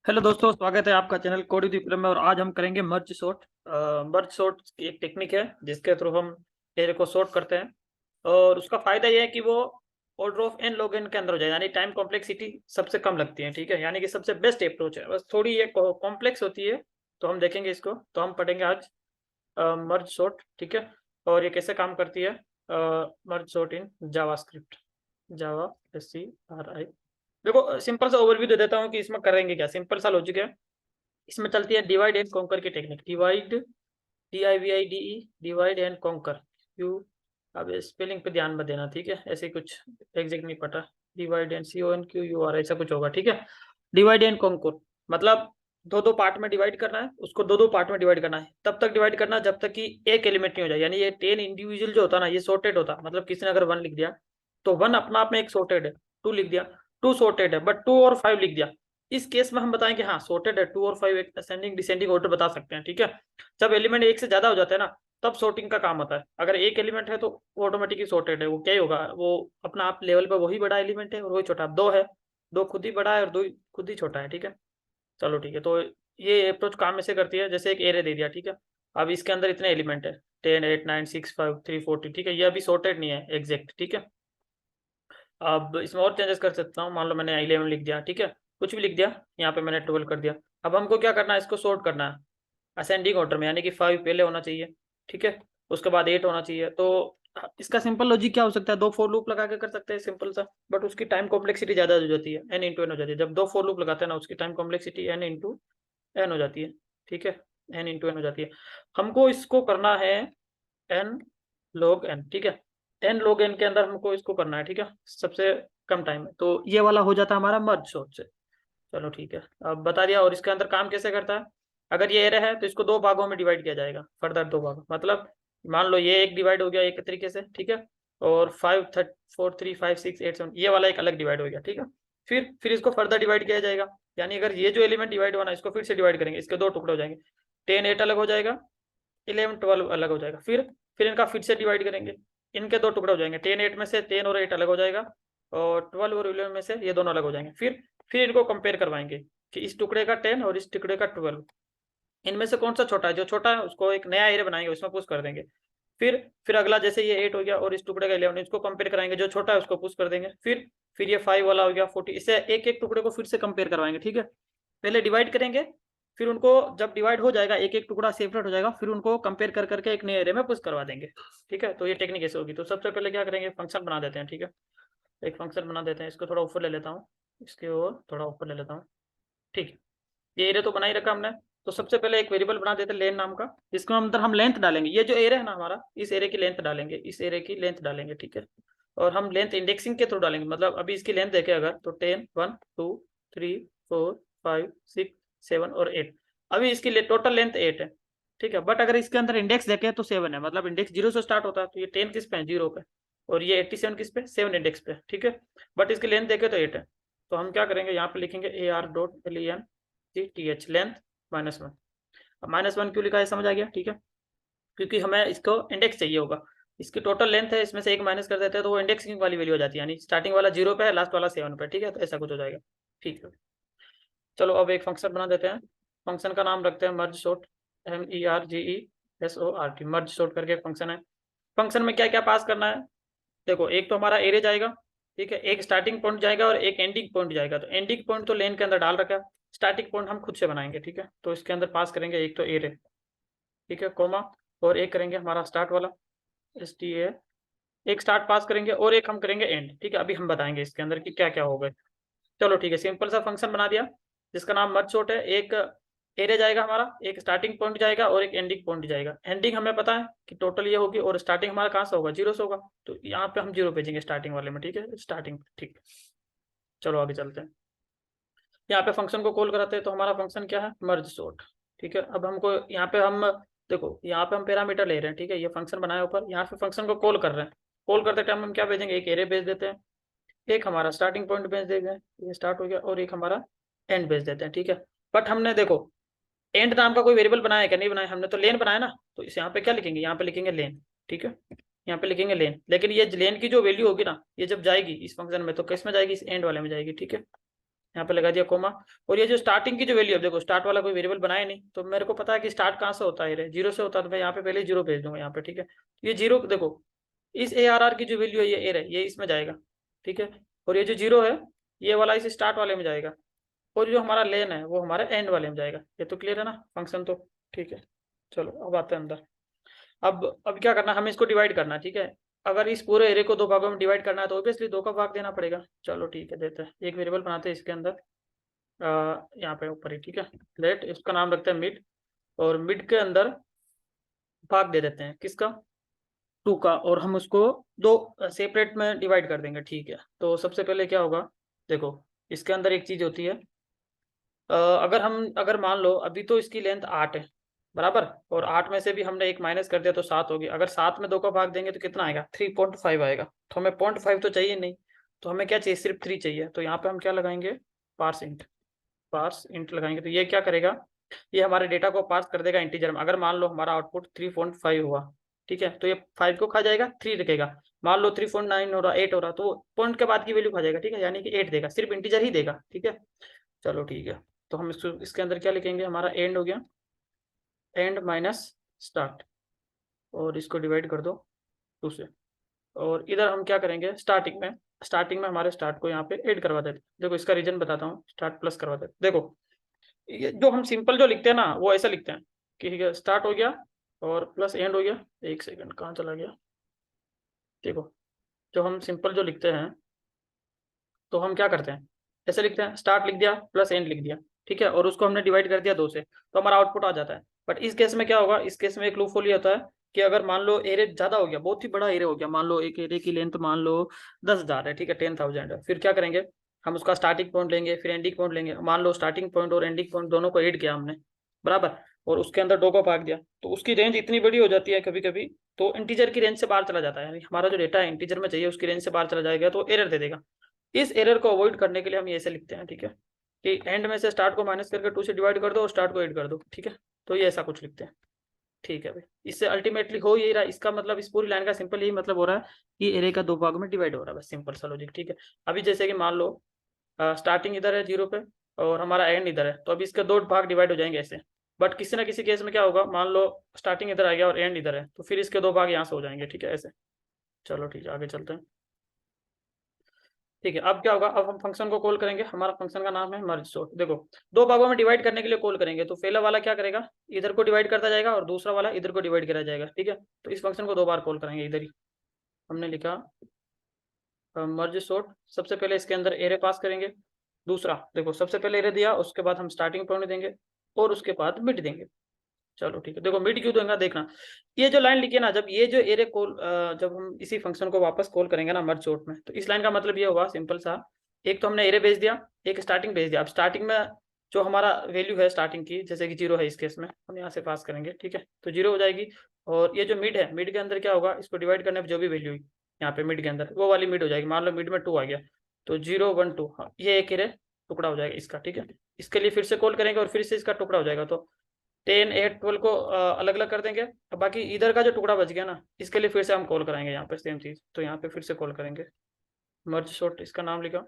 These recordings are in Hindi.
हेलो दोस्तों, स्वागत है आपका चैनल कोड विद विक्रम में। और आज हम करेंगे मर्ज सॉर्ट। मर्ज सॉर्ट एक टेक्निक है जिसके थ्रू हम एरे को सॉर्ट करते हैं। और उसका फायदा यह है कि वो order of n log n के अंदर हो जाए, यानी टाइम कॉम्प्लेक्सिटी सबसे कम लगती है। ठीक है, यानी कि सबसे बेस्ट अप्रोच है। बस थोड़ी ये कॉम्प्लेक्स होती है, तो हम देखेंगे इसको। तो हम पढ़ेंगे आज मर्ज सॉर्ट। ठीक है, और ये कैसे काम करती है। Merge sort in JavaScript, Java SCRI। देखो, सिंपल सा ओवरव्यू दे देता हूँ कि इसमें करेंगे क्या। सिंपल सा लॉजिक है। इसमें चलती है डिवाइड एंड कॉन्कर की technique. Divide, DIVIDE, divide and conquer. You, अब स्पेलिंग पे ध्यान में देना, ठीक है। ऐसे कुछ एग्जैक्ट नहीं पता। डिवाइड एंड CONQUR ऐसा कुछ होगा, ठीक है। डिवाइड एंड कॉन्कर मतलब दो दो पार्ट में डिवाइड करना है, उसको दो दो पार्ट में डिवाइड करना है। तब तक डिवाइड करना जब तक कि एक एलिमेंट नहीं हो जाए। यानी ये 10 इंडिविजुअल जो होता है ना, ये सॉर्टेड होता। मतलब किसी ने अगर 1 लिख दिया तो 1 अपना आप में एक सॉर्टेड है। 2 लिख दिया, 2 सॉर्टेड है। बट 2 और 5 लिख दिया, इस केस में हम बताएंगे हाँ सॉर्टेड है। 2 और 5 एक असेंडिंग डिसेंडिंग ऑर्डर बता सकते हैं, ठीक है। जब एलिमेंट एक से ज्यादा हो जाते हैं ना, तब सॉर्टिंग का काम होता है। अगर एक एलिमेंट है तो ऑटोमेटिकली सॉर्टेड है। वो क्या ही होगा, वो अपना आप लेवल पर वही बड़ा एलिमेंट है और वही छोटा। अब 2 है, 2 खुद ही बड़ा है और 2 खुद ही छोटा है, ठीक है। चलो ठीक है, तो ये अप्रोच काम ऐसे करती है। जैसे एक एरे दे दिया, ठीक है। अब इसके अंदर इतने एलिमेंट है, 10 8 9 6 5 3 40, ठीक है। ये अभी सॉर्टेड नहीं है एग्जैक्ट, ठीक है। अब इसमें और चेंजेस कर सकता हूँ। मान लो मैंने 11 लिख दिया, ठीक है। कुछ भी लिख दिया, यहाँ पे मैंने 12 कर दिया। अब हमको क्या करना है, इसको सॉर्ट करना है असेंडिंग ऑर्डर में, यानी कि 5 पहले होना चाहिए, ठीक है। उसके बाद 8 होना चाहिए। तो इसका सिंपल लॉजिक क्या हो सकता है, 2 फॉर लूप लगा के कर सकते हैं, सिंपल सा। बट उसकी टाइम कॉम्प्लेक्सिटी ज्यादा हो जाती है, n इंटू एन हो जाती है। जब 2 फॉर लूप लगाते हैं ना, उसकी time complexity n into n हो जाती है, ठीक है। n इंटू एन हो जाती है। हमको इसको करना है n log n, ठीक है। n log n के अंदर हमको इसको करना है, ठीक है, सबसे कम टाइम में। तो ये वाला हो जाता है हमारा मर्ज सॉर्ट से। चलो ठीक है, अब बता दिया। और इसके अंदर काम कैसे करता है, अगर ये एरे है तो इसको 2 भागों में डिवाइड किया जाएगा, फर्दर 2 भाग। मतलब मान लो ये एक डिवाइड हो गया एक तरीके से, ठीक है। और 5 4 3 5 6 8 7 ये वाला एक अलग डिवाइड हो गया, ठीक है। फिर इसको फर्दर डिवाइड किया जाएगा। यानी अगर ये जो एलिमेंट डिवाइड होना है, इसको फिर से डिवाइड करेंगे, इसके 2 टुकड़े हो जाएंगे। 10 8 अलग हो जाएगा, 11 12 अलग हो जाएगा। फिर इनका फिर से डिवाइड करेंगे, इनके 2 टुकड़े हो जाएंगे। 10 8 में से 10 और 8 अलग हो जाएगा, और 12 और 11 में से ये दोनों अलग हो जाएंगे। फिर इनको कंपेयर करवाएंगे कि इस टुकड़े का 10 और इस टुकड़े का 12, इनमें से कौन सा छोटा है। जो छोटा है उसको एक नया एरे बनाएंगे, उसमें पुश कर देंगे। फिर अगला, जैसे ये 8 हो गया और इस टुकड़े का 11, इसको कंपेयर कराएंगे, जो छोटा है उसको पुश कर देंगे। फिर ये 5 वाला हो गया 40, इससे एक एक टुकड़े को फिर से कंपेयर करवाएंगे, ठीक है। पहले डिवाइड करेंगे, फिर उनको जब डिवाइड हो जाएगा, एक एक टुकड़ा सेपरेट हो जाएगा, फिर उनको कंपेयर कर करके एक नए एरे में पुश करवा देंगे, ठीक है। तो ये टेक्निक ऐसे होगी। तो सबसे पहले क्या करेंगे, फंक्शन बना देते हैं, ठीक है। एक फंक्शन बना देते हैं, इसको थोड़ा ऊपर ले लेता हूँ, इसके और थोड़ा ऊपर ले लेता हूँ, ठीक है। ये एरे तो बना ही रखा हमने। तो सबसे पहले एक वेरिएबल बना देते हैं लेन नाम का। इसके अंदर हम लेंथ डालेंगे, ये जो एरे है ना हमारा, इस एरे की लेंथ डालेंगे, इस एरे की लेंथ डालेंगे, ठीक है। और हम लेंथ इंडेक्सिंग के थ्रू डालेंगे। मतलब अभी इसकी लेंथ देखें अगर, तो 10 1 2 3 4 5 6 7 और 8। अभी इसकी टोटल लेंथ 8 है, ठीक है। बट अगर इसके अंदर इंडेक्स देखें तो 7 है। मतलब इंडेक्स 0 से स्टार्ट होता है, तो ये 10 किस पे है, 0 पे। और ये 87 किस पे, 7 इंडेक्स पे, ठीक है। बट इसकी लेंथ देखें तो 8 है। तो हम क्या करेंगे, यहाँ पे लिखेंगे AR.LENTH लेंथ -1। अब -1 क्यों लिखा है, समझ आ गया, ठीक है। क्योंकि हमें इसको इंडेक्स चाहिए होगा। इसकी टोटल लेंथ है, इसमें से एक माइनस कर देते हैं तो वो इंडेक्सिंग वाली वैल्यू हो जाती है। यानी स्टार्टिंग वाला 0 पे है, लास्ट वाला 7 पे, ठीक है। तो ऐसा कुछ हो जाएगा, ठीक है। चलो अब एक फंक्शन बना देते हैं। फंक्शन का नाम रखते हैं merge sort, MERGESORT। Merge sort करके फंक्शन है। फंक्शन में क्या क्या पास करना है, देखो। एक तो हमारा एरे जाएगा, ठीक है। एक स्टार्टिंग पॉइंट जाएगा और एक एंडिंग पॉइंट जाएगा। तो एंडिंग पॉइंट तो लेन के अंदर डाल रखा है, स्टार्टिंग पॉइंट हम खुद से बनाएंगे, ठीक है। तो इसके अंदर पास करेंगे एक तो एरे, ठीक है, कोमा। और एक करेंगे हमारा स्टार्ट वाला, STA। एक स्टार्ट पास करेंगे और एक हम करेंगे एंड, ठीक है। अभी हम बताएंगे इसके अंदर कि क्या क्या होगा। चलो ठीक है, सिंपल सा फंक्शन बना दिया जिसका नाम मर्ज सॉर्ट है। एक एरे जाएगा हमारा, एक स्टार्टिंग पॉइंट जाएगा और एक एंडिंग पॉइंट जाएगा। एंडिंग हमें पता है कि टोटल ये होगी, और स्टार्टिंग हमारा कहाँ से होगा, 0 से होगा। तो यहाँ पे हम 0 भेजेंगे स्टार्टिंग वाले में, ठीक है, स्टार्टिंग, ठीक। चलो आगे चलते हैं। यहाँ पे फंक्शन को कॉल कराते हैं, तो हमारा फंक्शन क्या है, मर्ज सॉर्ट, ठीक है। अब हमको यहाँ पे हम देखो, यहाँ पे हम पैरामीटर ले रहे हैं, ठीक है। ये फंक्शन बनाया ऊपर, यहाँ पे फंक्शन को कॉल कर रहे हैं। कॉल करते टाइम हम क्या भेजेंगे, एक एरे भेज देते हैं, एक हमारा स्टार्टिंग पॉइंट भेज देंगे, ये स्टार्ट हो गया, और एक हमारा एंड भेज देते हैं, ठीक है। बट हमने देखो एंड नाम का कोई वेरिएबल बनाया है क्या, नहीं बनाया। हमने तो लेन बनाया ना, तो इस यहाँ पे क्या लिखेंगे, यहाँ पे लिखेंगे लेन, ठीक है। यहाँ पे लिखेंगे लेन। लेकिन ये लेन की जो वैल्यू होगी ना, ये जब जाएगी इस फंक्शन में, तो किस में जाएगी, इस एंड वाले में जाएगी, ठीक है। यहाँ पे लगा दिया कोमा। और ये जो स्टार्टिंग की जो वैल्यू है, देखो स्टार्ट वाला कोई वेरिएबल बनाया नहीं, तो मेरे को पता है कि स्टार्ट कहाँ से होता है, एरे जीरो से होता है, तो मैं यहाँ पे पहले जीरो भेज दूंगा यहाँ पे, ठीक है। ये जीरो देखो, इस ARR की जो वैल्यू है ये एरे, ये इसमें जाएगा, ठीक है। और ये जो जीरो है ये वाला इस स्टार्ट वाले में जाएगा, और जो हमारा लेन है वो हमारे एंड वाले में जाएगा। ये तो क्लियर है ना फंक्शन तो, ठीक है। चलो अब आते हैं अंदर। अब क्या करना है, हमें इसको डिवाइड करना है, ठीक है। अगर इस पूरे एरे को दो भागों में डिवाइड करना है तो ऑब्वियसली दो का भाग देना पड़ेगा। चलो ठीक है, देते हैं एक वेरिएबल बनाते हैं इसके अंदर, यहाँ पे ऊपर ही, ठीक है। लेट इसका नाम रखते हैं मिड, और मिड के अंदर भाग दे देते हैं किसका, टू का, और हम उसको दो सेपरेट में डिवाइड कर देंगे, ठीक है। तो सबसे पहले क्या होगा, देखो इसके अंदर एक चीज होती है, अगर मान लो अभी तो इसकी लेंथ 8 है बराबर, और 8 में से भी हमने एक माइनस कर दिया तो 7 होगी। अगर 7 में 2 का भाग देंगे तो कितना आएगा, 3.5 आएगा। तो हमें 0.5 तो चाहिए नहीं, तो हमें क्या चाहिए, सिर्फ 3 चाहिए। तो यहाँ पे हम क्या लगाएंगे, पार्स इंट लगाएंगे। तो ये क्या करेगा, ये हमारे डेटा को पार्स कर देगा इंटीजर में। अगर मान लो हमारा आउटपुट 3.5 हुआ, ठीक है, तो ये 5 को खा जाएगा, 3 रखेगा। मान लो 3.9 हो रहा, 8 हो रहा, तो पॉइंट के बाद की वैल्यू खा जाएगा, ठीक है, यानी कि 8 देगा, सिर्फ इंटीजर ही देगा, ठीक है। चलो ठीक है, तो हम इसके अंदर क्या लिखेंगे, हमारा एंड हो गया, एंड माइनस स्टार्ट, और इसको डिवाइड कर दो 2 से। और इधर हम क्या करेंगे, स्टार्टिंग में हमारे स्टार्ट को यहाँ पे ऐड करवा देते। देखो इसका रीजन बताता हूँ, स्टार्ट प्लस करवा देते। देखो ये जो हम सिंपल जो लिखते हैं ना वो ऐसा लिखते हैं कि स्टार्ट हो गया और प्लस एंड हो गया। एक सेकंड, कहाँ चला गया, देखो जो हम सिंपल जो लिखते हैं तो हम क्या करते हैं, ऐसे लिखते हैं, स्टार्ट लिख दिया प्लस एंड लिख दिया, ठीक है, और उसको हमने डिवाइड कर दिया 2 से, तो हमारा आउटपुट आ जाता है। बट इस केस में क्या होगा, इस केस में एक लूपहोल ये होता है कि अगर मान लो एरे ज्यादा हो गया, बहुत ही बड़ा एरे हो गया, मान लो एक एरे की लेंथ मान लो 10,000 है, ठीक है, 10,000 है, फिर क्या करेंगे, हम उसका स्टार्टिंग पॉइंट लेंगे फिर एंडिंग पॉइंट लेंगे। मान लो स्टार्टिंग पॉइंट और एंडिंग पॉइंट दोनों को ऐड किया हमने बराबर, और उसके अंदर 2 को भाग दिया, तो उसकी रेंज इतनी बड़ी हो जाती है कभी कभी, तो इंटीजर की रेंज से बाहर चला जाता है, यानी हमारा जो डेटा है इंटीजर में चाहिए उसकी रेंज से बाहर चला जाएगा तो एरर दे देगा। इस एरर को अवॉइड करने के लिए हम ये ऐसे लिखते हैं, ठीक है, कि एंड में से स्टार्ट को माइनस करके 2 से डिवाइड कर दो और स्टार्ट को ऐड कर दो, ठीक है। तो ये ऐसा कुछ लिखते हैं, ठीक है भाई। इससे अल्टीमेटली हो यही रहा, इसका मतलब इस पूरी लाइन का सिंपल यही मतलब हो रहा है कि एरे का 2 भागों में डिवाइड हो रहा है, बस सिंपल सा लॉजिक, ठीक है। अभी जैसे कि मान लो स्टार्टिंग इधर है 0 पे और हमारा एंड इधर है, तो अभी इसके 2 भाग डिवाइड हो जाएंगे ऐसे। बट किसी ना किसी केस में क्या होगा, मान लो स्टार्टिंग इधर आ गया और एंड इधर है, तो फिर इसके 2 भाग यहाँ से हो जाएंगे, ठीक है, ऐसे। चलो ठीक है, आगे चलते हैं। ठीक है, अब क्या होगा, अब हम फंक्शन को कॉल करेंगे, हमारा फंक्शन का नाम है मर्ज सॉर्ट। देखो 2 भागों में डिवाइड करने के लिए कॉल करेंगे, तो पहला वाला क्या करेगा, इधर को डिवाइड करता जाएगा और दूसरा वाला इधर को डिवाइड करा जाएगा, ठीक है। तो इस फंक्शन को 2 बार कॉल करेंगे, इधर ही हमने लिखा मर्ज सॉर्ट। सबसे पहले इसके अंदर एरे पास करेंगे, दूसरा देखो सबसे पहले एरे दिया, उसके बाद हम स्टार्टिंग पॉइंट देंगे और उसके बाद मिड देंगे। चलो ठीक है, देखो मिड क्यों दूंगा देखना, ये जो लाइन लिखी है ना, जब ये जो एरे कॉल, जब हम इसी फंक्शन को वापस कॉल करेंगे ना मर्ज सॉर्ट में, तो इस लाइन का मतलब ये होगा सिंपल सा, एक तो हमने एरे भेज दिया, एक स्टार्टिंग भेज दिया। अब स्टार्टिंग में जो हमारा वैल्यू है स्टार्टिंग की, जैसे कि 0 है इस केस में, हम यहाँ से पास करेंगे, ठीक है, तो 0 हो जाएगी। और ये जो मिड है, मिड के अंदर क्या होगा, इसको डिवाइड करने पर जो भी वैल्यू हुई यहाँ पे मिड के अंदर, वो वाली मिड हो जाएगी। मान लो मिड में 2 आ गया, तो 0 1 2, हाँ ये एक एरे टुकड़ा हो जाएगा इसका, ठीक है। इसके लिए फिर से कॉल करेंगे और फिर से इसका टुकड़ा हो जाएगा, तो 10 8 12 को अलग अलग कर देंगे। अब बाकी इधर का जो टुकड़ा बच गया ना, इसके लिए फिर से हम कॉल कराएंगे यहाँ पे सेम चीज, तो यहाँ पे फिर से कॉल करेंगे मर्ज सॉर्ट, इसका नाम लिखा।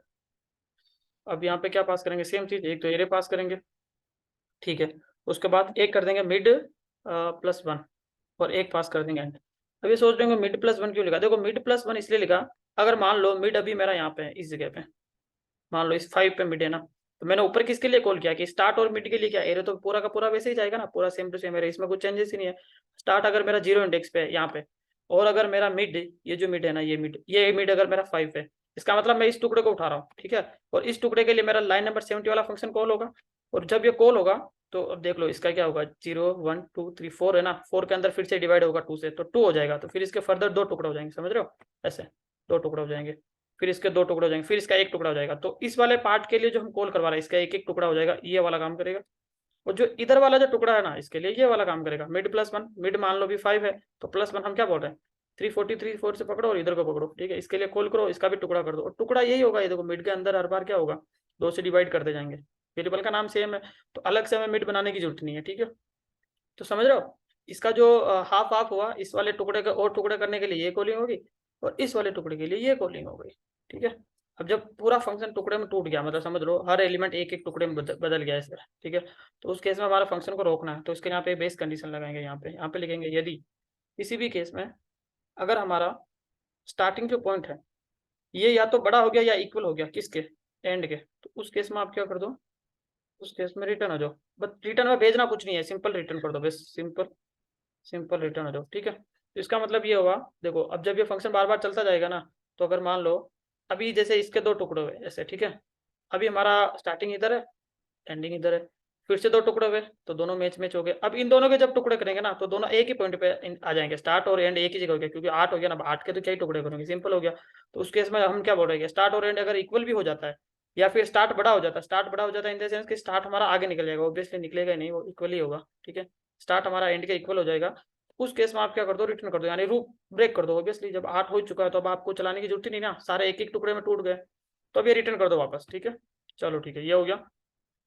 अब यहाँ पे क्या पास करेंगे, सेम चीज, एक तो एरे पास करेंगे, ठीक है, उसके बाद एक कर देंगे मिड +1 और एक पास कर देंगे एंड। अब ये सोच रहे मिड +1 क्यों लिखा, देखो मिड +1 इसलिए लिखा, अगर मान लो मिड अभी मेरा यहाँ पे है इस जगह पे, मान लो इस 5 पे मिड है ना, तो मैंने ऊपर किसके लिए कॉल किया कि स्टार्ट और मिड के लिए, क्या एरे तो पूरा का पूरा वैसे ही जाएगा ना, पूरा सेम टू सेम एरे, इसमें कुछ चेंजेस ही नहीं है। स्टार्ट अगर मेरा 0 इंडेक्स पे है यहाँ पे, और अगर मेरा मिड, ये जो मिड है ना, ये मिड अगर मेरा 5 है, इसका मतलब मैं इस टुकड़े को उठा रहा हूँ, ठीक है। और इस टुकड़े के लिए मेरा लाइन नंबर 70 वाला फंक्शन कॉल होगा, और जब ये कॉल होगा तो अब देख लो इसका क्या होगा, 0 1 2 3 4 है ना, 4 के अंदर फिर से डिवाइड होगा 2 से, तो 2 हो जाएगा, तो फिर इसके फर्दर 2 टुकड़े हो जाएंगे, समझ रहे हो, ऐसे 2 टुकड़े हो जाएंगे, फिर इसके 2 टुकड़े हो जाएंगे, फिर इसका 1 टुकड़ा हो जाएगा। तो इस वाले पार्ट के लिए जो हम कॉल करवा रहे हैं, इसका एक एक टुकड़ा हो जाएगा, ये वाला काम करेगा। और जो इधर वाला जो टुकड़ा है ना, इसके लिए ये वाला काम करेगा, मिड +1, मिड मान लो भी 5 है, तो +1 हम क्या बोल रहे हैं, 343 4 से पकड़ो और इधर को पकड़ो, ठीक है, इसके लिए कॉल करो, इसका भी टुकड़ा कर दो, और टुकड़ा यही होगा, ये देखो मिड के अंदर हर बार क्या होगा, 2 से डिवाइड करते जाएंगे, वेरिएबल का नाम सेम है, तो अलग से हमें मिड बनाने की जरूरत नहीं है, ठीक है। तो समझ रहे हो, इसका जो हाफ हाफ हुआ, इस वाले टुकड़े का और टुकड़े करने के लिए ये कॉलिंग होगी, और इस वाले टुकड़े के लिए ये कॉलिंग हो गई, ठीक है। अब जब पूरा फंक्शन टुकड़े में टूट गया, मतलब समझ लो हर एलिमेंट एक एक टुकड़े में बदल गया इस तरह, ठीक है, तो उस केस में हमारा फंक्शन को रोकना है, तो इसके यहाँ पे बेस कंडीशन लगाएंगे, यहाँ पे लिखेंगे यदि किसी भी केस में अगर हमारा स्टार्टिंग जो पॉइंट है ये या तो बड़ा हो गया या इक्वल हो गया किसके, एंड के, तो उस केस में आप क्या कर दो, उस केस में रिटर्न हो जाओ। बस रिटर्न में भेजना कुछ नहीं है, सिंपल रिटर्न कर दो, बस सिंपल सिंपल रिटर्न हो जाओ, ठीक है। तो इसका मतलब ये होगा, देखो अब जब ये फंक्शन बार बार चलता जाएगा ना, तो अगर मान लो अभी जैसे इसके दो टुकड़े हुए ऐसे, ठीक है, अभी हमारा स्टार्टिंग इधर है, एंडिंग इधर है, फिर से दो टुकड़े हुए तो दोनों मैच मैच हो गए। अब इन दोनों के जब टुकड़े करेंगे ना तो दोनों एक ही पॉइंट पे आ जाएंगे, स्टार्ट और एंड एक ही जगह हो गया, क्योंकि 8 हो गया ना, 8 के तो क्या ही टुकड़े करेंगे, सिंपल हो गया। तो उस केस में हम क्या बोल रहे हैं, स्टार्ट और एंड अगर इक्वल भी हो जाता है या फिर स्टार्ट बड़ा हो जाता है, स्टार्ट बड़ा हो जाता है इन द सेंस कि स्टार्ट हमारा आगे निकल जाएगा, ऑब्वियसली निकलेगा ही नहीं, वो इक्वल ही होगा, ठीक है, स्टार्ट हमारा एंड के इक्वल हो जाएगा। उस केस में आप क्या कर दो, रिटर्न कर दो, यानी रूप ब्रेक कर दो। ऑब्वियसली जब 8 हो चुका है तो अब आपको चलाने की जरूरत ही नहीं ना, सारे एक एक टुकड़े में टूट गए, तो अब ये रिटर्न कर दो वापस, ठीक है। चलो ठीक है, ये हो गया।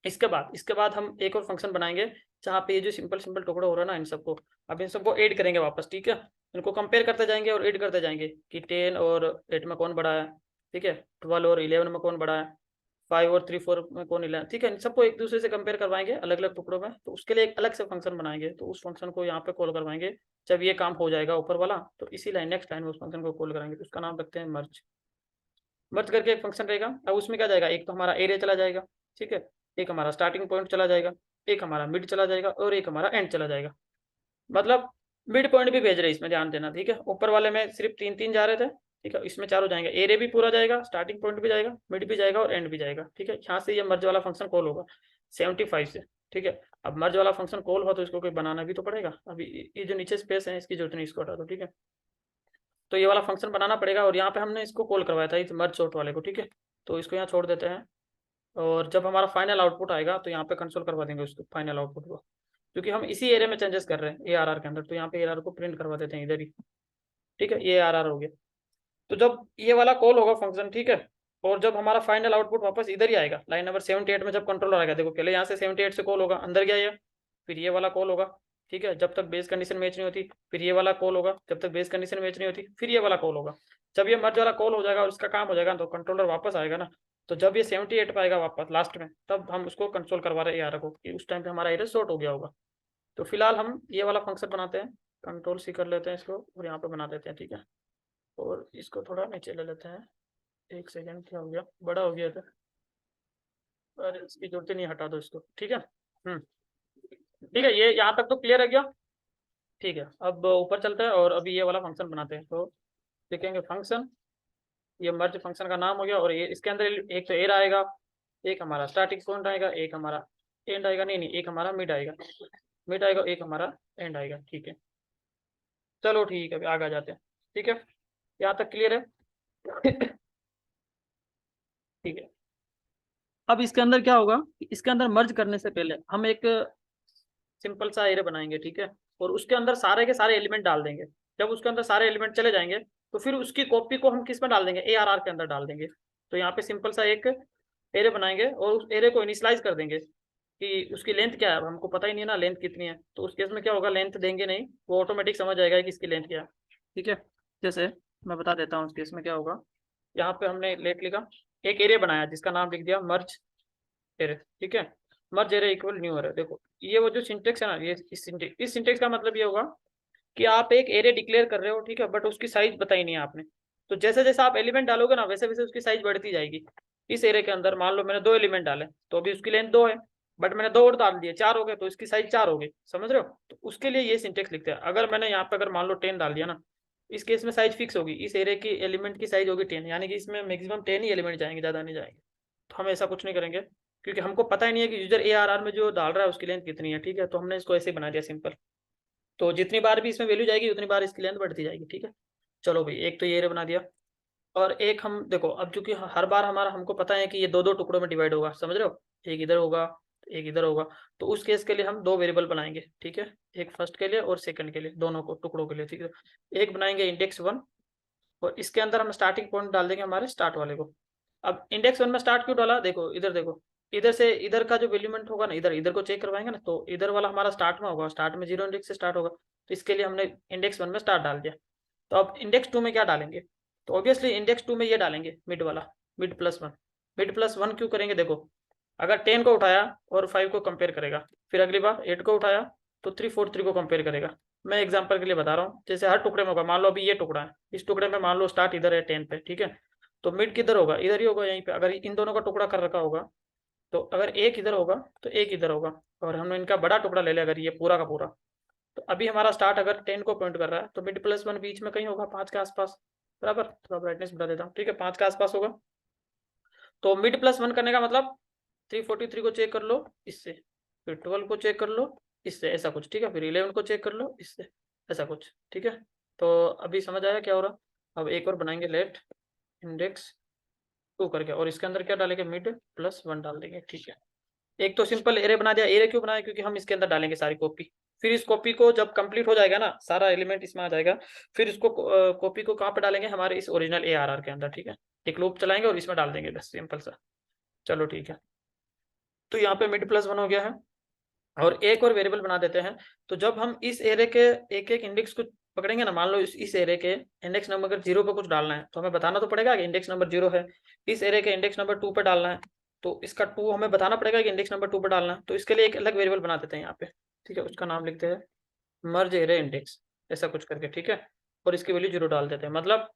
इसके बाद हम एक और फंक्शन बनाएंगे जहाँ पे ये जो सिंपल सिंपल टुकड़ा हो रहा है ना इन सबको, अब इन सबको ऐड करेंगे वापस, ठीक है, इनको कंपेयर करते जाएंगे और ऐड करते जाएंगे कि 10 और 8 में कौन बड़ा है, ठीक है, 12 और 11 में कौन बड़ा है, 5 और 3 4 में कौन 11, ठीक है, इन सबको एक दूसरे से कंपेयर करवाएंगे अलग अलग टुकड़ों में। तो उसके लिए एक अलग से फंक्शन बनाएंगे, तो उस फंक्शन को यहाँ पे कॉल करवाएंगे जब ये काम हो जाएगा ऊपर वाला, तो इसी लाइन नेक्स्ट लाइन में उस फंक्शन को कॉल करेंगे, तो उसका नाम रखते हैं मर्ज। मर्ज करके एक फंक्शन रहेगा, अब उसमें क्या जाएगा, एक तो हमारा एरिया चला जाएगा, ठीक है, एक हमारा स्टार्टिंग पॉइंट चला जाएगा, एक हमारा मिड चला जाएगा और एक हमारा एंड चला जाएगा। मतलब मिड पॉइंट भी भेज रहे हैं इसमें, ध्यान देना, ठीक है, ऊपर वाले में सिर्फ 3 3 जा रहे थे, ठीक है, इसमें चारों जाएंगे, एरिया भी पूरा जाएगा, स्टार्टिंग पॉइंट भी जाएगा, मिड भी जाएगा और एंड भी जाएगा, ठीक है। यहाँ से ये मर्ज वाला फंक्शन कॉल होगा 75 से, ठीक है। अब मर्ज वाला फंक्शन कॉल हुआ तो इसको कोई बनाना भी तो पड़ेगा, अभी ये जो नीचे स्पेस है इसकी जरूरत नहीं, इसको हटा दो, ठीक है। तो ये वाला फंक्शन बनाना पड़ेगा और यहाँ पे हमने इसको कॉल करवाया था इस मर्ज शॉर्ट वाले को, ठीक है, तो इसको यहाँ छोड़ देते हैं। और जब हमारा फाइनल आउटपुट आएगा तो यहाँ पे कंसोल करवा देंगे उसको, फाइनल आउटपुट को, क्योंकि हम इसी एरिया में चेंजेस कर रहे हैं ARR के अंदर, तो यहाँ पे ARR को प्रिंट करवा देते हैं इधर ही, ठीक है, ये ARR हो गया। तो जब ये वाला कॉल होगा फंक्शन, ठीक है, और जब हमारा फाइनल आउटपुट वापस इधर ही आएगा लाइन नंबर 78 में, जब कंट्रोलर आएगा, देखो पहले यहाँ से 78 से कॉल होगा, अंदर गया ये, फिर ये वाला कॉल होगा, ठीक है, जब तक बेस कंडीशन मैच नहीं होती, फिर ये वाला कॉल होगा, जब तक बेस कंडीशन मैच नहीं होती, फिर ये वाला कॉल होगा। जब ये मर्ज वाला कॉल हो जाएगा और उसका काम हो जाएगा तो कंट्रोलर वापस आएगा ना, तो जब ये 78 पे आएगा वापस लास्ट में, तब हम उसको कंट्रोल करवा रहे हैं ARR को कि उस टाइम पे हमारा एरर शॉर्ट हो गया होगा। तो फिलहाल हम ये वाला फंक्शन बनाते हैं, कंट्रोल C कर लेते हैं इसको और यहाँ पे बना देते हैं, ठीक है, और इसको थोड़ा नीचे ले लेते हैं। एक सेकेंड, क्या हो गया, बड़ा हो गया था, अरे इसकी जरूरत ही नहीं, हटा दो इसको, ठीक है। ठीक है, ये यहाँ तक तो क्लियर है क्या, ठीक है। अब ऊपर चलते हैं और अभी ये वाला फंक्शन बनाते हैं, तो लिखेंगे फंक्शन, ये मर्ज फंक्शन का नाम हो गया, और ये इसके अंदर एक तो एयर आएगा, एक हमारा स्टार्टिंग पॉइंट आएगा, एक हमारा एंड आएगा, नहीं नहीं एक हमारा मिड आएगा, एक हमारा एंड आएगा, ठीक है। चलो ठीक है, अभी आगे आ जाते हैं, ठीक है, यहाँ तक क्लियर है। ठीक है, अब इसके अंदर क्या होगा, इसके अंदर मर्ज करने से पहले हम एक सिंपल सा एरे बनाएंगे, ठीक है, और उसके अंदर सारे के सारे एलिमेंट डाल देंगे। जब उसके अंदर सारे एलिमेंट चले जाएंगे तो फिर उसकी कॉपी को हम किस में डाल देंगे, ARR के अंदर डाल देंगे। तो यहाँ पे सिंपल सा एक एरे बनाएंगे और उस एरे को इनिशियलाइज कर देंगे कि उसकी लेंथ क्या है, हमको पता ही नहीं है ना लेंथ कितनी है, तो उस केस में क्या होगा, लेंथ देंगे नहीं, वो ऑटोमेटिक समझ जाएगा कि इसकी लेंथ क्या है, ठीक है। जैसे मैं बता देता हूँ उस केस में क्या होगा, यहाँ पे हमने लेट लिखा, एक एरे बनाया जिसका नाम लिख दिया मर्ज एरे, ठीक है, मर्ज एरे इक्वल न्यू एरे। देखो ये वो जो सिंटेक्स है ना, ये इस सिंटेक्स का मतलब ये होगा कि आप एक एरे डिक्लेयर कर रहे हो, ठीक है, बट उसकी साइज बताई नहीं है आपने, तो जैसे जैसे आप एलिमेंट डालोगे ना वैसे वैसे उसकी साइज बढ़ती जाएगी। इस एरे के अंदर मान लो मैंने 2 एलिमेंट डाले, तो अभी उसकी लेंथ 2 है, बट मैंने 2 और डाल दिए, 4 हो गए, तो इसकी साइज 4 हो गई, समझ रहे हो। तो उसके लिए ये सिंटेक्स लिखते हैं। अगर मैंने यहाँ पे अगर मान लो 10 डाल दिया ना, इस केस में साइज फिक्स होगी, इस एरे की एलिमेंट की साइज होगी 10, यानी कि इसमें मैक्सिमम 10 ही एलिमेंट जाएंगे, ज्यादा नहीं जाएंगे। तो हम ऐसा कुछ नहीं करेंगे, क्योंकि हमको पता ही नहीं है कि यूजर ARR में जो डाल रहा है उसकी लेंथ कितनी है, ठीक है, तो हमने इसको ऐसे ही बना दिया सिंपल। तो जितनी बार भी इसमें वैल्यू जाएगी उतनी बार इसकी लेंथ बढ़ती जाएगी, ठीक है। चलो भाई, एक तो ये एरे बना दिया, और एक हम देखो अब चूंकि हर बार हमारा हमको पता है कि ये दो दो टुकड़ों में डिवाइड होगा, समझ रहे हो, एक इधर होगा एक इधर होगा, तो उस केस के लिए हम 2 वेरिएबल बनाएंगे, ठीक है, एक फर्स्ट के लिए और सेकंड के लिए, दोनों को टुकड़ों के लिए, ठीक है। एक बनाएंगे index 1, और इसके अंदर हम स्टार्टिंग पॉइंट डाल देंगे हमारे स्टार्ट वाले को। अब index 1 में स्टार्ट क्यों डाला, देखो इधर देखो, इधर से इधर का जो वैल्यूमेंट होगा ना, इधर इधर को चेक करवाएंगे ना, तो इधर वाला हमारा स्टार्ट में होगा, स्टार्ट में 0 इंडेक्स से स्टार्ट होगा, तो इसके लिए हमने index 1 में स्टार्ट डाल दिया। तो अब index 2 में क्या डालेंगे, तो ऑब्वियसली index 2 में ये डालेंगे मिड वाला, mid plus one. Mid plus one क्यों करेंगे, देखो अगर 10 को उठाया और 5 को कंपेयर करेगा, फिर अगली बार 8 को उठाया तो 3 4 3 को कंपेयर करेगा। मैं एग्जांपल के लिए बता रहा हूँ, जैसे हर टुकड़े में होगा, मान लो अभी ये टुकड़ा है, इस टुकड़े में मान लो स्टार्ट इधर है 10 पे, ठीक है, तो मिड किधर होगा, इधर ही होगा यहीं पे। अगर इन दोनों का टुकड़ा कर रखा होगा तो अगर एक इधर होगा तो एक इधर होगा, और हमने इनका बड़ा टुकड़ा ले लिया अगर ये पूरा का पूरा, तो अभी हमारा स्टार्ट अगर 10 को पॉइंट कर रहा है तो मिड प्लस वन बीच में कहीं होगा 5 के आसपास, बराबर। थोड़ा ब्राइटनेस बढ़ा देता हूँ, ठीक है, 5 के आसपास होगा। तो मिड प्लस वन करने का मतलब 343 को चेक कर लो इससे, फिर 12 को चेक कर लो इससे, ऐसा कुछ, ठीक है, फिर 11 को चेक कर लो इससे, ऐसा कुछ, ठीक है। तो अभी समझ आया क्या हो रहा। अब एक और बनाएंगे, लेट इंडेक्स 2 करके, और इसके अंदर क्या डालेंगे, मिड प्लस वन डाल देंगे, ठीक है। एक तो सिंपल एरे बना दिया। एरे क्यों बनाया, क्योंकि हम इसके अंदर डालेंगे सारी कॉपी, फिर इस कॉपी को जब कंप्लीट हो जाएगा ना, सारा एलिमेंट इसमें आ जाएगा, फिर इसको कॉपी को कहाँ पे डालेंगे, हमारे इस ओरिजिनल ARR के अंदर, ठीक है। एक लूप चलाएंगे और इसमें डाल देंगे, बस सिंपल सा। चलो ठीक है, तो यहाँ पे मिड प्लस वन हो गया है। और एक और वेरिएबल बना देते हैं, तो जब हम इस एरे के एक एक इंडेक्स को पकड़ेंगे ना, मान लो इस एरे के इंडेक्स नंबर अगर 0 पे कुछ डालना है तो हमें बताना तो पड़ेगा कि इंडेक्स नंबर 0 है। इस एरे के इंडेक्स नंबर 2 पे डालना है तो इसका 2 हमें बताना पड़ेगा कि इंडेक्स नंबर 2 पे डालना है, तो इसके लिए एक अलग वेरिएबल बना देते हैं यहाँ पे, ठीक है। उसका नाम लिखते हैं मर्ज एरे इंडेक्स, ऐसा कुछ करके, ठीक है। और इसकी वैल्यू 0 डाल देते हैं, मतलब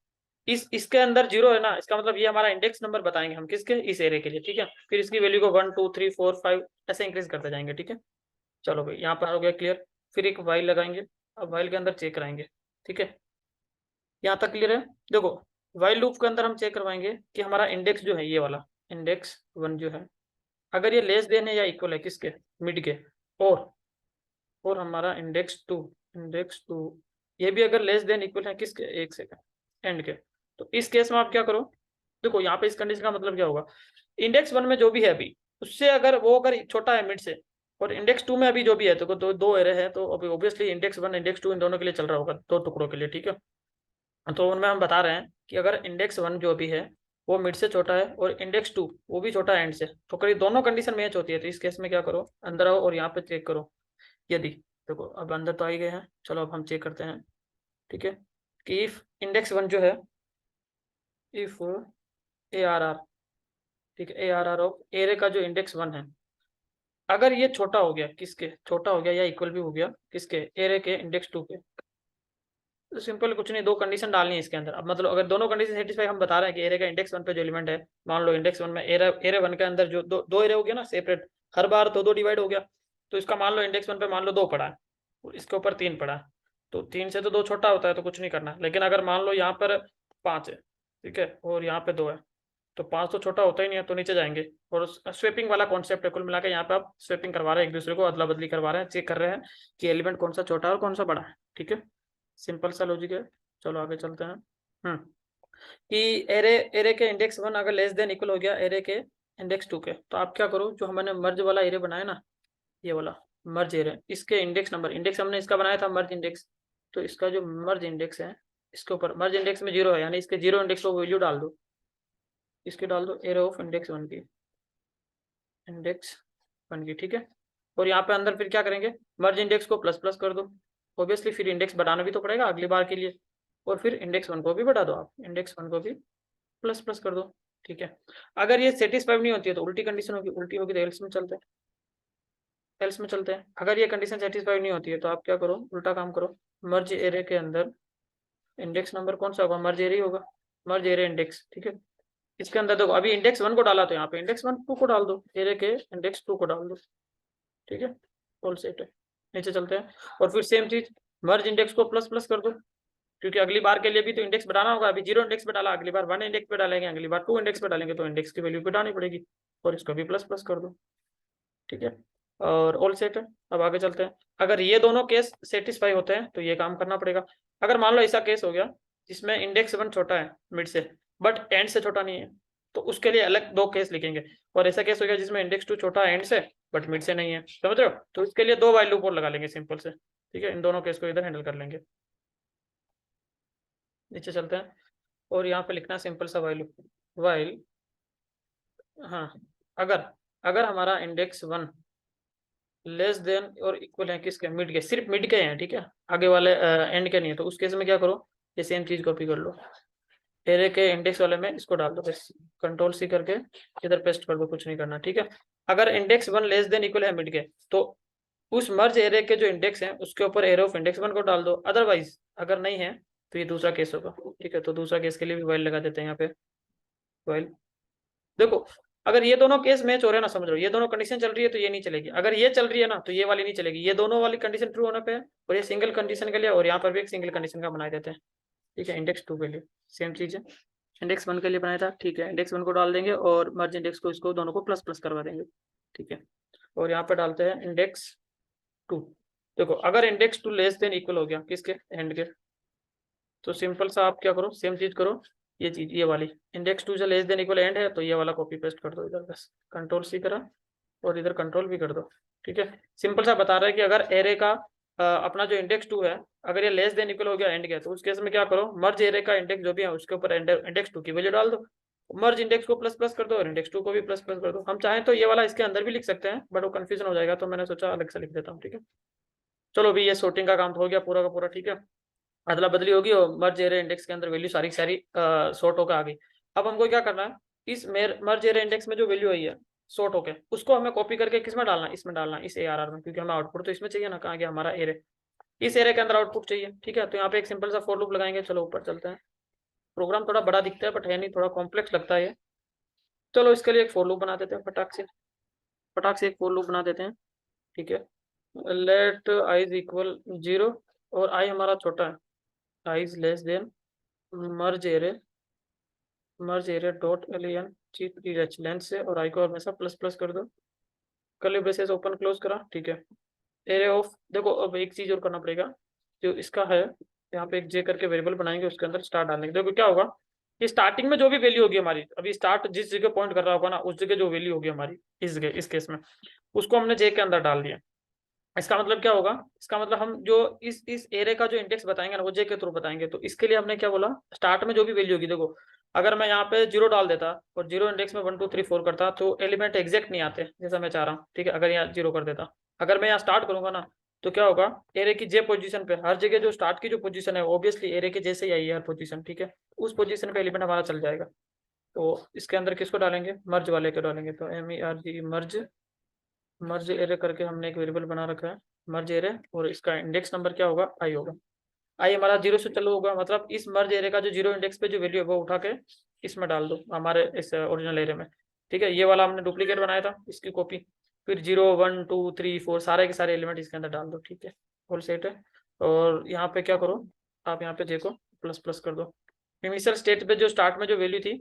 इसके अंदर 0 है ना, इसका मतलब ये हमारा इंडेक्स नंबर बताएंगे हम किसके, इस एरे के लिए, ठीक है। फिर इसकी वैल्यू को 1 2 3 4 5 ऐसे इंक्रीज करते जाएंगे, ठीक है। चलो भाई यहाँ पर हो गया क्लियर। फिर एक वाइल लगाएंगे, अब वाइल के अंदर चेक कराएंगे, ठीक है। यहाँ तक क्लियर है। देखो वाइल लूप के अंदर हम चेक करवाएंगे कि हमारा इंडेक्स जो है, ये वाला इंडेक्स वन जो है, अगर ये लेस देन है या इक्वल है किसके, मिड के, और हमारा इंडेक्स टू ये भी अगर लेस देन इक्वल है किसके, एक सेकंड, एंड के, तो इस केस में आप क्या करो। देखो यहाँ पे इस कंडीशन का मतलब क्या होगा, इंडेक्स वन में जो भी है अभी, उससे अगर वो अगर छोटा है मिड से, और इंडेक्स टू में अभी जो भी है, तो दो दो एरे है, तो अभी obviously index one index two इन दोनों के लिए चल रहा होगा, दो टुकड़ों के लिए, ठीक है। तो उनमें हम बता रहे हैं कि अगर इंडेक्स वन जो भी है वो मिड से छोटा है और इंडेक्स टू वो भी छोटा है एंड से, तो करीब दोनों कंडीशन मैच होती है, तो इस केस में क्या करो, अंदर आओ और यहाँ पे चेक करो। यदि देखो अब अंदर तो आ ही गए हैं, चलो अब हम चेक करते हैं, ठीक है, कि इफ इंडेक्स वन जो है, इफ ARR, ठीक है, ARR ऑफ एरे का जो इंडेक्स वन है, अगर ये छोटा हो गया किसके, छोटा हो गया या इक्वल भी हो गया किसके, एरे के इंडेक्स टू के, तो सिंपल कुछ नहीं, दो कंडीशन डालनी है इसके अंदर। अब मतलब अगर दोनों कंडीशन सेटिस्फाई, हम बता रहे हैं कि एरे का इंडेक्स वन पे जो एलिमेंट है, मान लो इंडेक्स वन में एरे एरे वन के अंदर जो दो एरे हो गया ना सेपरेट, हर बार दो दो डिवाइड हो गया, तो इसका मान लो इंडेक्स वन पे मान लो 2 पड़ा है और इसके ऊपर 3 पड़ा है, तो 3 से तो 2 छोटा होता है तो कुछ नहीं करना। लेकिन अगर मान लो यहाँ पर 5 है, ठीक है, और यहाँ पे 2 है, तो 5 तो छोटा होता ही नहीं है, तो नीचे जाएंगे। और स्वेपिंग वाला कॉन्सेप्ट है, कुल मिला के यहाँ पे आप स्वेपिंग करवा रहे हैं, एक दूसरे को अदला बदली करवा रहे हैं, चेक कर रहे हैं कि एलिमेंट कौन सा छोटा है और कौन सा बड़ा है, ठीक है। सिंपल सा लॉजिक है। चलो आगे चलते हैं। हम्म कि एरे एरे के इंडेक्स वन अगर लेस देन इक्वल हो गया एरे के इंडेक्स टू के, तो आप क्या करो, जो हमने मर्ज वाला एरे बनाया ना, ये वाला मर्ज एरे, इसके इंडेक्स नंबर, इंडेक्स हमने इसका बनाया था मर्ज इंडेक्स, तो इसका जो मर्ज इंडेक्स है, इसके ऊपर मर्ज इंडेक्स में 0 है, यानी इसके 0 इंडेक्स को वैल्यू डाल दो, इसके डाल दो एरे ऑफ इंडेक्स वन की, इंडेक्स वन की, ठीक है। और यहाँ पे अंदर फिर क्या करेंगे, मर्ज इंडेक्स को प्लस प्लस कर दो, ऑब्वियसली फिर इंडेक्स बढ़ाना भी तो पड़ेगा अगली बार के लिए, और फिर इंडेक्स वन को भी बढ़ा दो, आप इंडेक्स वन को भी प्लस प्लस कर दो, ठीक है। अगर ये सेटिस्फाइड नहीं होती है तो उल्टी कंडीशन होगी, उल्टी होगी तो एल्स में चलते हैं, एल्स में चलते हैं। अगर ये कंडीशन सेटिस्फाइड नहीं होती है तो आप क्या करो, उल्टा काम करो, मर्ज एरे के अंदर इंडेक्स नंबर कौन सा होगा, मर्ज एरे होगा, मर्ज एरे इंडेक्स, ठीक है। इसके अंदर देखो अभी इंडेक्स वन को डाला तो यहाँ पे इंडेक्स वन टू को डाल दो, एरे के इंडेक्स टू को डाल दो, ठीक है, ऑल सेट है। नीचे चलते हैं और फिर सेम चीज मर्ज इंडेक्स को प्लस प्लस कर दो, क्योंकि अगली बार के लिए भी तो इंडेक्स बढ़ाना होगा, अभी 0 इंडेक्स पे डाला, अगली बार 1 इंडेक्स पे डालेंगे, अगली बार 2 इंडेक्स पे डालेंगे, तो इंडेक्स की वैल्यू बढ़ानी पड़ेगी, और इसको भी प्लस प्लस कर दो, ठीक है। और ऑल सेट है। अब आगे चलते हैं। अगर ये दोनों केस सेटिस्फाई होते हैं तो ये काम करना पड़ेगा। अगर मान लो ऐसा केस हो गया जिसमें इंडेक्स वन छोटा है मिड से बट एंड से छोटा नहीं है, तो उसके लिए अलग 2 केस लिखेंगे। और ऐसा केस हो गया जिसमें इंडेक्स टू छोटा है एंड से बट मिड से नहीं है, समझ रहे हो, तो इसके लिए 2 वाइल लूप और लगा लेंगे सिंपल से, ठीक है। इन दोनों केस को इधर हैंडल कर लेंगे। नीचे चलते हैं और यहाँ पे लिखना सिंपल सा वाइल, वाइल, हाँ, अगर अगर हमारा इंडेक्स वन लेस देन और इक्वल है किसके, मिड के, सिर्फ मिड के हैं, ठीक है, आगे वाले एंड के नहीं है, तो उस केस में क्या करो, ये सेम चीज कॉपी कर लो, एरे के इंडेक्स वाले में इसको डाल दो, बस कंट्रोल सी करके इधर पेस्ट कर दो, कुछ नहीं करना, ठीक है। अगर इंडेक्स 1 लेस देन इक्वल है मिड के, तो उस मर्ज एरे के जो इंडेक्स हैं उसके ऊपर एरे ऑफ इंडेक्स 1 को डाल दो, अदरवाइज अगर नहीं है तो ये दूसरा केस होगा, ठीक है। तो दूसरा केस के लिए भी वाइल लगा देते हैं यहाँ पे, वाइल। देखो अगर ये दोनों केस मैच हो रहे हैं ना, समझ लो ये दोनों कंडीशन चल रही है तो ये नहीं चलेगी, अगर ये चल रही है ना तो ये वाली नहीं चलेगी, ये दोनों वाली कंडीशन ट्रू होने पे है, और ये सिंगल कंडीशन के लिए, और यहाँ पर भी एक सिंगल कंडीशन का बना देते हैं, ठीक है। इंडेक्स 2 के लिए सेम चीज है, इंडेक्स 1 के लिए बनाया था, ठीक है। इंडेक्स 1 को डाल देंगे और मर्ज इंडेक्स को, इसको दोनों को प्लस प्लस करवा देंगे, ठीक है। और यहाँ पे डालते हैं इंडेक्स 2। देखो अगर इंडेक्स 2 लेस देन इक्वल हो गया किसके, एंड के, तो सिंपल सा आप क्या करो, सेम चीज करो, ये चीज ये वाली इंडेक्स 2 से लेस देन इक्वल एंड है, तो ये वाला कॉपी पेस्ट कर दो इधर, बस कंट्रोल सी करा और इधर कंट्रोल भी कर दो, ठीक है। सिंपल सा बता रहा है कि अगर एरे का अपना जो इंडेक्स 2 है, अगर ये लेस देन इक्वल हो गया एंड के, तो उस केस में क्या करो, मर्ज एरे का इंडेक्स जो भी है उसके ऊपर इंडेक्स 2 की वैल्यू डाल दो, मर्ज इंडेक्स को प्लस प्लस कर दो और इंडेक्स 2 को भी प्लस प्लस कर दो। हम चाहें तो ये वाला इसके अंदर भी लिख सकते हैं, बट वो कंफ्यूजन हो जाएगा, तो मैंने सोचा अलग से लिख देता हूँ, ठीक है। चलो अभी ये sorting का काम तो हो गया पूरा का पूरा, ठीक है। अदला बदली होगी और मर्ज एरे इंडेक्स के अंदर वैल्यू सारी सारी सॉर्ट होकर आ गई। अब हमको क्या करना है, इस मर्ज एरे इंडेक्स में जो वैल्यू आई है सॉर्ट होके, उसको हमें कॉपी करके किस में डालना है, इसमें डालना है, इस ARR में, क्योंकि हमें आउटपुट तो इसमें चाहिए ना, कहाँ गया हमारा एरे, इस एरे के अंदर आउटपुट चाहिए, ठीक है। तो यहाँ पे एक सिंपल सा फॉर लूप लगाएंगे। चलो ऊपर चलते हैं, प्रोग्राम थोड़ा बड़ा दिखता है बट है नहीं, थोड़ा कॉम्प्लेक्स लगता है ये। चलो इसके लिए एक फॉर लूप बना देते हैं, फटाक से एक फॉर लूप बना देते हैं, ठीक है। लेट आई इज इक्वल 0 और आई हमारा छोटा है, I is less than merge array dot alien cheap length से, और आई को हमेशा प्लस प्लस कर दो, कर्ली ब्रेसेस ओपन क्लोज करा, ठीक है। एरे ऑफ, देखो अब एक चीज और करना पड़ेगा, जो इसका है यहाँ पे एक जे करके वेरिएबल बनाएंगे, उसके अंदर स्टार्ट डालेंगे। देखो क्या होगा कि स्टार्टिंग में जो भी वैल्यू होगी हमारी, अभी स्टार्ट जिस जगह पॉइंट कर रहा होगा ना, उस जगह जो वैल्यू होगी हमारी इस जगह, इस केस में उसको हमने जे के अंदर डाल दिया। इसका मतलब क्या होगा, इसका मतलब हम जो इस एरे का जो इंडेक्स बताएंगे ना, वो जे के थ्रू बताएंगे। तो इसके लिए हमने क्या बोला, स्टार्ट में जो भी वैल्यू होगी, देखो अगर मैं यहाँ पे 0 डाल देता और 0 इंडेक्स में 1 2 3 4 करता, तो एलिमेंट एग्जैक्ट नहीं आते जैसा मैं चाह रहा हूँ, ठीक है। अगर यहाँ 0 कर देता, अगर मैं यहाँ स्टार्ट करूंगा ना, तो क्या होगा, एरे की जे पोजीशन पे हर जगह जो स्टार्ट की जो पोजीशन है, ऑब्वियसली एरे के जैसे ही आई है हर पोजीशन, ठीक है। उस पोजीशन पे एलिमेंट हमारा चल जाएगा। तो इसके अंदर किसको डालेंगे, मर्ज वाले को डालेंगे। तो MERG मर्ज, मर्ज एरे करके हमने एक वेरिएबल बना रखा है मर्ज एरे, और इसका इंडेक्स नंबर क्या होगा, आई होगा। आई हमारा 0 से चालू होगा, मतलब इस मर्ज एरे का जो 0 इंडेक्स पे जो वैल्यू है वो उठा के इसमें डाल दो, हमारे इस ओरिजिनल एरे में, ठीक है। ये वाला हमने डुप्लीकेट बनाया था, इसकी कॉपी, फिर 0 1 2 3 4 सारे के सारे एलिमेंट इसके अंदर डाल दो, ठीक है। होल सेट है। और यहाँ पे क्या करो, आप यहाँ पे जे को प्लस प्लस कर दो। इनिशियल स्टेट पे जो स्टार्ट में जो वैल्यू थी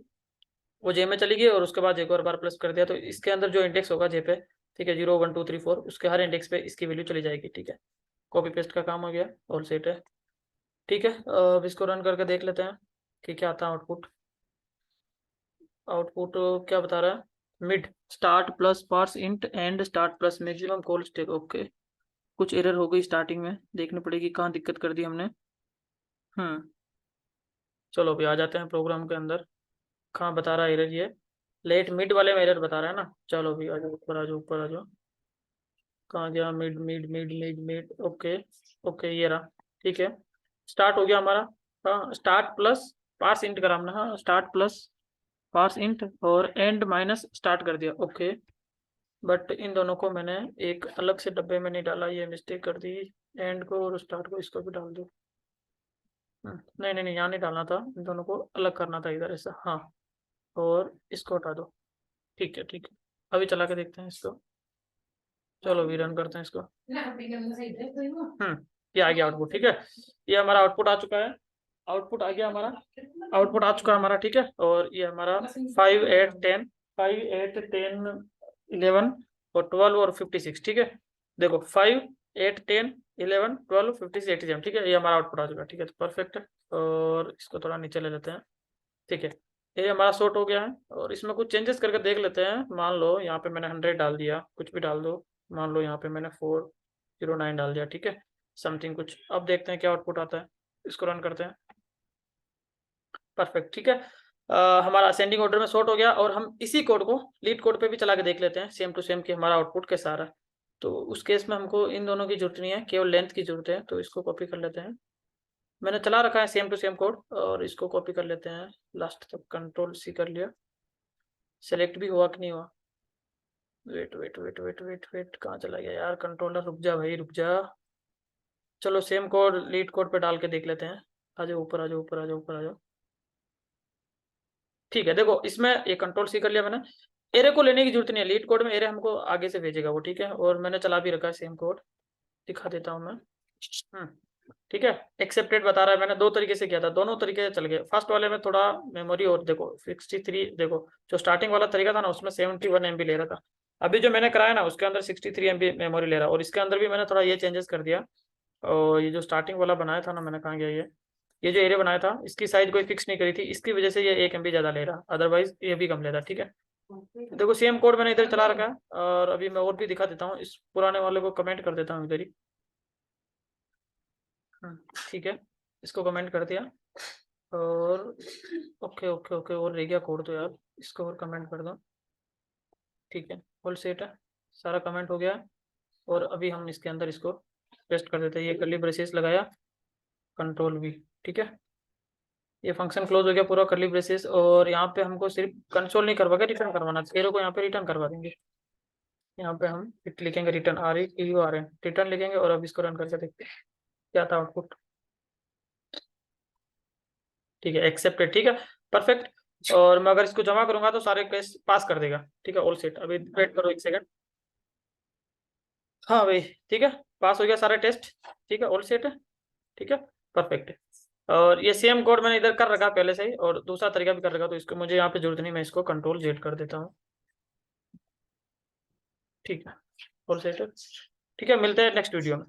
वो जे में चली गई, और उसके बाद एक और बार प्लस कर दिया, तो इसके अंदर जो इंडेक्स होगा जे पे, ठीक है, 0 1 2 3 4, उसके हर इंडेक्स पे इसकी वैल्यू चली जाएगी, ठीक है। कॉपी पेस्ट का काम हो गया, ऑल सेट है, ठीक है। अब इसको रन करके देख लेते हैं कि क्या आता है आउटपुट। आउटपुट क्या बता रहा है, mid start plus parse int end start plus maximum call stack, okay. कुछ एरर हो गई स्टार्टिंग में, देखनी पड़ेगी कहाँ दिक्कत कर दी हमने। चलो अभी आ जाते हैं प्रोग्राम के अंदर, कहाँ बता रहा है एरर, ये लेट मिड वाले में एरर बता रहा है ना। चलो अभी आ जाओ, ऊपर आ जाओ, ऊपर आ जाओ, कहाँ गया, mid mid mid mid mid, okay okay ये रहा, ठीक है। स्टार्ट हो गया हमारा, हाँ स्टार्ट प्लस पार्स इंट करा हमने, हाँ स्टार्ट प्लस पार्स इंट, और एंड माइनस स्टार्ट कर दिया, ओके। बट इन दोनों को मैंने एक अलग से डब्बे में नहीं डाला, ये मिस्टेक कर दी, एंड को और स्टार्ट को इसको भी डाल दो। नहीं नहीं नहीं, यहाँ नहीं डालना था, इन दोनों को अलग करना था इधर ऐसा, हाँ। और इसको हटा दो, ठीक है ठीक है। अभी चला के देखते हैं इसको, चलो अभी रन करते हैं इसको। ये आ गया आउटपुट, ठीक है। ये हमारा आउटपुट आ चुका है, आउटपुट आ गया हमारा, आउटपुट आ चुका है हमारा, ठीक है। और ये हमारा 5 8 10 5 8 10 11 और 12 और 56, ठीक है। देखो 5 8 10 11 12 56 87, ठीक है। ये हमारा आउटपुट आ चुका है, ठीक है। तो परफेक्ट है, और इसको थोड़ा नीचे ले लेते हैं, ठीक है। ये हमारा सॉर्ट हो गया है, और इसमें कुछ चेंजेस करके देख लेते हैं। मान लो यहाँ पे मैंने 100 डाल दिया, कुछ भी डाल दो, मान लो यहाँ पे मैंने 409 डाल दिया, ठीक है, समथिंग कुछ। अब देखते हैं क्या आउटपुट आता है, इसको रन करते हैं, परफेक्ट, ठीक है। हमारा असेंडिंग ऑर्डर में सॉर्ट हो गया, और हम इसी कोड को लीड कोड पे भी चला के देख लेते हैं सेम टू सेम कि हमारा आउटपुट कैसा आ रहा है। तो उस केस में हमको इन दोनों की जरूरत नहीं है, केवल लेंथ की जरूरत है, तो इसको कॉपी कर लेते हैं, मैंने चला रखा है सेम टू सेम कोड, और इसको कॉपी कर लेते हैं लास्ट तक। कंट्रोल सी कर लिया। सेलेक्ट भी हुआ कि नहीं हुआ? Wait wait wait wait wait wait, कहाँ चला गया यार कंट्रोलर? रुक जा भाई रुक जा। चलो सेम कोड लीड कोड पे डाल के देख लेते हैं। आ जाओ ऊपर, आ जाओ ऊपर, आ जाओ ऊपर, आ जाओ। ठीक है, देखो इसमें ये कंट्रोल सी कर लिया मैंने। एरे को लेने की जरूरत नहीं है, लीड कोड में एरे हमको आगे से भेजेगा वो, ठीक है। और मैंने चला भी रखा है सेम कोड, दिखा देता हूँ मैं। ठीक है, एक्सेप्टेड बता रहा है। मैंने दो तरीके से किया था, दोनों तरीके से चल गए। फर्स्ट वाले में थोड़ा मेमोरी, और देखो 63, देखो जो स्टार्टिंग वाला तरीका था ना उसमें 71 MB ले रहा था। अभी जो मैंने कराया ना उसके अंदर 63 MB मेमोरी ले रहा है। और इसके अंदर भी मैंने थोड़ा ये चेंजेस कर दिया। और ये जो स्टार्टिंग वाला बनाया था ना मैंने, कहाँ गया ये जो एरिया बनाया था इसकी साइज कोई फिक्स नहीं करी थी, इसकी वजह से ये 1 MB ज्यादा ले रहा, अदरवाइज ये भी कम लेता। ठीक है, देखो सेम कोड मैंने इधर चला रखा है। और अभी मैं और भी दिखा देता हूँ, इस पुराने वाले को कमेंट कर देता हूँ इधर ही। ठीक है, इसको कमेंट कर दिया। और ओके ओके ओके, और रह गया कोड तो यार, इसको और कमेंट कर दो। ठीक है, फुल सेट है, सारा कमेंट हो गया है। और अभी हम इसके अंदर इसको पेस्ट कर देते हैं। ये कर्ली ब्रेसेस लगाया, कंट्रोल भी। ठीक है, ये फंक्शन क्लोज हो गया पूरा, कर्ली ब्रेसेस। और यहाँ पे हमको सिर्फ कंसोल नहीं करवा के रिटर्न करवाना, एरो को यहाँ पे रिटर्न करवा देंगे। यहाँ पे हम लिखेंगे रिटर्न, RETURN, रिटर्न लिखेंगे। और अब इसको रन करके देखते हैं क्या था आउटपुट। ठीक है, एक्सेप्टेड। ठीक है, परफेक्ट। और मैं अगर इसको जमा करूंगा तो सारे केस पास कर देगा। ठीक है, ऑल सेट। अभी वेट करो 1 सेकंड। हाँ भाई, ठीक है, पास हो गया सारे टेस्ट। ठीक है, ऑल सेट है। ठीक है, परफेक्ट है। और ये सेम कोड मैंने इधर कर रखा पहले से ही, और दूसरा तरीका भी कर रखा, तो इसको मुझे यहाँ पे जरूरत नहीं, मैं इसको कंट्रोल Z कर देता हूँ। ठीक है, ऑल सेट है। ठीक है, मिलते हैं नेक्स्ट वीडियो में।